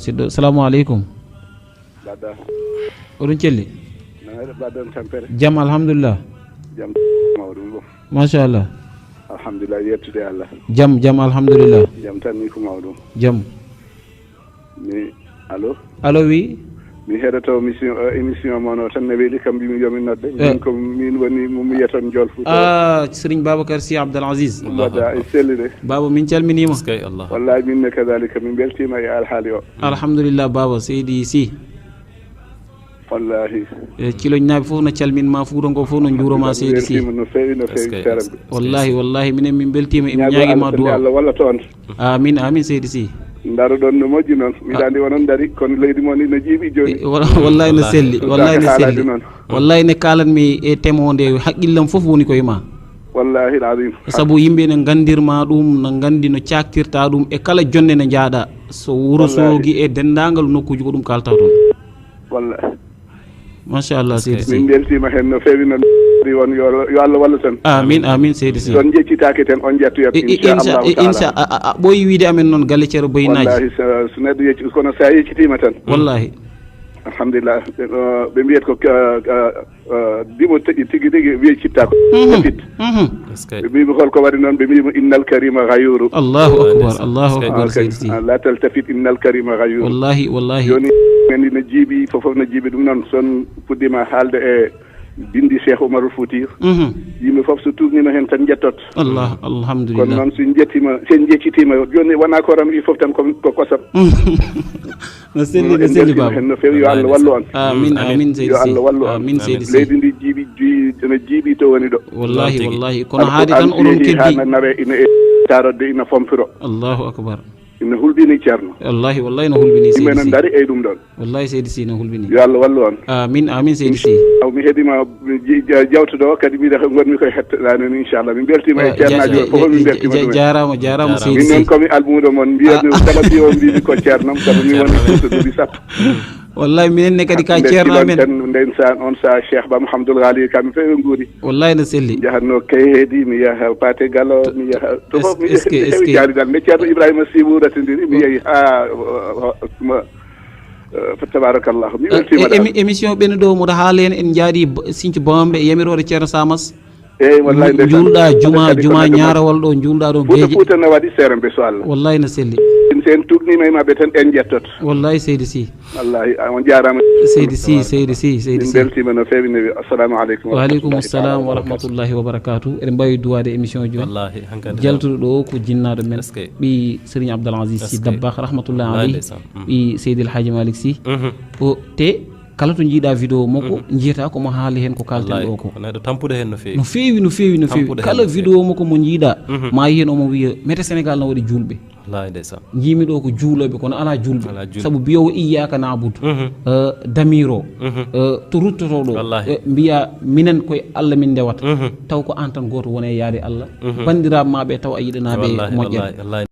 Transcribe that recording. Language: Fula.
siddo assalamu aleykum badda oɗon celli naɗa baddan tampere jaam alhamdulillah jaam mawɗum bo machallah alhamdulillah yettude Allah jaam alhamdulillah jaam tan ni ko mawɗum jaam mi allo allo wi mi heɗoto émission mono tan ne weeli kam mbimi yomin nodde min ko min woni mo yiyaton Jol Fouta Serigne Babacar Sy Abdoul Aziz wadda e selli de baba min calminima wallahi minne kadalika min beltima e alhaali o alhamdulillah baba seydi Sy wallahi ciloñ naaɓe fof no calminma Fouta ngo fof no juuroma seydi Sy no feewi feramɓe wallahi minen min beltima emi ñaguima duwa Allah walla toon amin seydi Sy ndaro ɗon no moƴƴi noon mbiɗa andi wonon dari kono leydi moon no jiiɓi joni wallahi no selli wallahi ne kalanmi e temode haqqillam fof woni koye ma wallahi alazim saabu yimɓe ne gandirma ɗum no gandi no caktirta ɗum e kala jonde nde jaaɗa so Wourossogui e dendagal nokkuji ko ɗum kalta toon wallahi machallah seydi Sy min beltima hen no feewi no won yo Allah walla tan amin seydi Sy ɗon jeccitake ten on jettuyat inchallahu taala ɓooyi wiide amen noon galle ceero boyinaji wallahi so neɗɗo yecci kono sa yeccitima tan wallahi alhamdulillah ɓe mbiyat ko dimo tigui weccitako fit ɓe mbimi holko waɗi noon ɓe mbima innal karima ghayuru allahu akbar seydi Sy la taltafit innal karima ghayuru wallahi joni men no jiiɓi fofof no jiiɓi ɗum noon son puɗɗima haalde e bindi Cheikh Oumarul Fouti yimɓe fof so tournima hen tan jettot alhamdulillah kono noon sen jeccitima joni wona koram wi fof tan ko kosam no selli baba hen no feewi yo Allah wallu on amin seydi Sy yo Allah wallu on seydi Sy leydi ndi no jiiɓi to woni ɗo wallahi kono haadi tan oɗon keddi ha nawe ina tarodde ina fompiro allahu akbar ina hulɓini ceerno wallahi no hulɓini seydi Sy yimɓe noon daari e ɗum ɗon wallahi seydi Sy no hulɓini yo Allah wallu on amin seydi Sy mi heeɗima jawtuɗo kadi mbiɗa gonmi koye hettadani ni inchallah min beltima e ceernaji o fof min beltima ɗum jarama seydi Sy min noon komi almudo moon mbiyatmi kala mbi o mbimi ko ceernam sabu mi woni Fouta duuɓi sappo wallahi minenne kadi ka ceerno amen nden sa on sa Cheikh Ba Mouhamadoul Ghali kamɓe feewe guuri wallahi no selli jahatno Kayedi mi yaha Paté Gallo mi yaha to fof mi heewi jaaridal mais ceerno Ibrahima Sy wuratidiri mi yeehi ha tabarakallahu mi weltima émission ɓeni ɗo moɗo haala hen en jaadi Sinthiou Bambe e yamirore ceerno Samas eyyi wallahi juulɗa juma ñarawal ɗo juulɗa ɗo geeje Fouta no waɗi seerembe so Allah wallahi no selli sen tournima e mabɓe tan en jettot wallahi seydi Sy wallahi on jarama seydi Sy beltima no feewi no assalamu aleykum waaleykum assalam wa rahmatullahi wa barakatuh eɗen mbawi duwade émission joni jaltuɗo ɗo ko jinnaɗo men ɓi Serigne Abdoul Aziz Sy Dabakh rahmatullahi aleyhi ɓi Seydi El Hadji Malick Sy o te kala to jiiɗa vidéo makko jiyata komo haali hen ko kalten ɗo ko tampude hen no feewi kala vidéo makko mo jiiɗa ma yi hen omo wiya mete Sénégal no waɗi julɓe jimi ɗo ko juuloɓe kono ala julɓe saabu biyowo iyyaka na'budu damiro to ruttoto ɗo mbiya minen koye Allah min ndewata taw ko an tan goto wone yaade Allah bandiraɓe maɓe taw a yiɗanaɓe moƴƴere